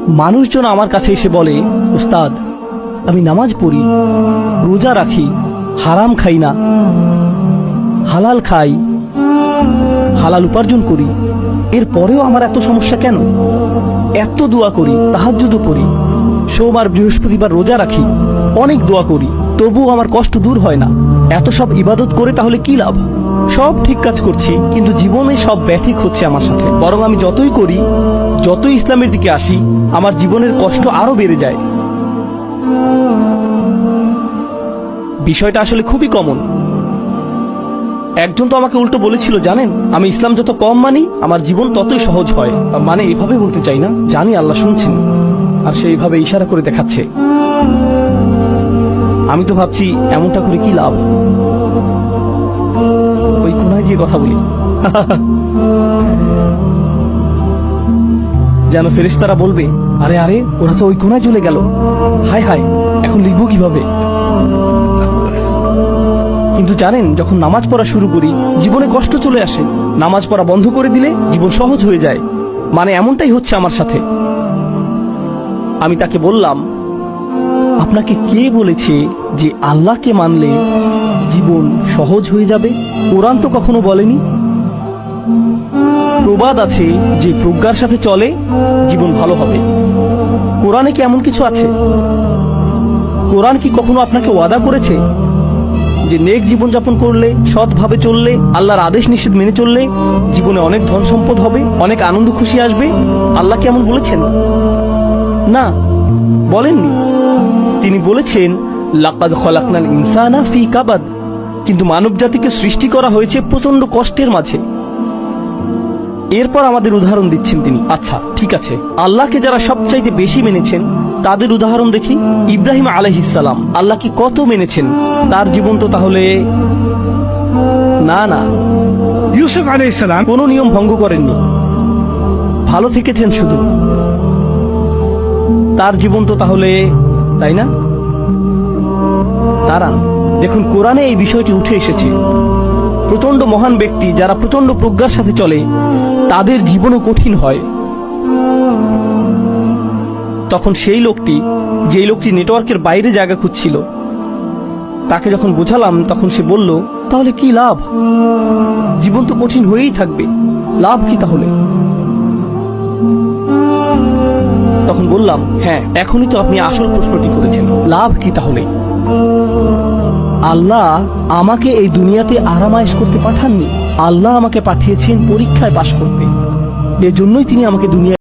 মানুষজন আমার কাছে এসে বলে, উস্তাদ আমি নামাজ পড়ি, রোজা রাখি, হারাম খাই না, হালাল খাই, হালাল উপার্জন করি, এরপরেও আমার এত সমস্যা কেন? এত দোয়া করি, তাহাজ্জুদও পড়ি, সোমবার বৃহস্পতিবার রোজা রাখি, অনেক দোয়া করি, তবুও আমার কষ্ট দূর হয় না। এত সব ইবাদত করে তাহলে কি লাভ? সব ঠিক কাজ করছি, কিন্তু জীবনে সব ব্যাঠিক হচ্ছে আমার সাথে। বরং আমি যতই করি, যতই ইসলামের দিকে আসি, আমার জীবনের কষ্ট আরো বেড়ে যায়। বিষয়টা আসলে খুবই কমন। একজন তো আমাকে উল্টো বলেছিল, জানেন, আমি ইসলাম যত কম মানি আমার জীবন ততই সহজ হয়। মানে এভাবে বলতে চাই না, জানি আল্লাহ শুনছেন, আর সেইভাবে ইশারা করে দেখাচ্ছে। আমি তো ভাবছি এমনটা করে কি লাভ, ওই কোনায় যে কথা বলি যেন ফেরেশতারা বলবে, আরে আরে ওরা তো ওই কোনায় চলে গেল, হায় হায় এখন লিখবো কিভাবে। কিন্তু জানেন, যখন নামাজ পড়া শুরু করি জীবনে কষ্ট চলে আসে, নামাজ পড়া বন্ধ করে দিলে জীবন সহজ হয়ে যায়। মানে এমনটাই হচ্ছে আমার সাথে। আমি তাকে বললাম, আপনাকে কে বলেছে যে আল্লাহকে মানলে জীবন সহজ হয়ে যাবে? কোরআন তো কখনো বলেনি। প্রবাদ আছে যে প্রজ্ঞার সাথে চলে জীবন ভালো হবে। কোরআনে কি এমন কিছু আছে? কোরআন কি কখনো আপনাকে ওয়াদা করেছে যে নেক জীবনযাপন করলে, সৎভাবে চললে, আল্লাহর আদেশ নিষেধ মেনে চললে জীবনে অনেক ধন সম্পদ হবে, অনেক আনন্দ খুশি আসবে? আল্লাহ কি এমন বলেছেন? না, বলেননি। তিনি বলেছেন, লাকাদ খলাকনাল ইনসানা ফি কাবাদ। কিন্তু মানব জাতিকে সৃষ্টি করা হয়েছে প্রচন্ড কষ্টের মাঝে। এরপর আমাদের উদাহরণ দিচ্ছেন তিনি। আচ্ছা ঠিক আছে, আল্লাহকে যারা সবচাইতে বেশি মেনেছেন তাদের উদাহরণ দেখি। ইব্রাহিম আলাইহিস সালাম আল্লাহ কি কত মেনেছেন, তার জীবন তো তাহলে না না। ইউসুফ আলাইহিস সালাম কোনো নিয়ম ভঙ্গ করেননি, ভালো থেকেছেন শুধু, তার জীবন তো তাহলে, তাই না? দাঁড়ান, দেখুন কোরআনে এই বিষয়টি উঠে এসেছে। প্রচন্ড মহান ব্যক্তি যারা প্রচন্ড প্রজ্ঞার সাথে চলে তাদের জীবনও কঠিন হয়। তখন সেই লোকটি, যেই লোকটি নেটওয়ার্কের বাইরে জায়গা খুঁজছিল, তাকে যখন বোঝালাম তখন সে বলল, তাহলে কি লাভ? জীবন তো কঠিন হয়েই থাকবে, লাভ কি তাহলে? তখন বললাম, হ্যাঁ এখনই তো আপনি আসল প্রশ্নটি করেছেন, লাভ কি তাহলে? আল্লাহ আমাকে এই দুনিয়াতে আরামায়েশ করতে পাঠাননি, আল্লাহ আমাকে পাঠিয়েছেন পরীক্ষায় পাশ করতে। এজন্যই তিনি আমাকে দুনিয়া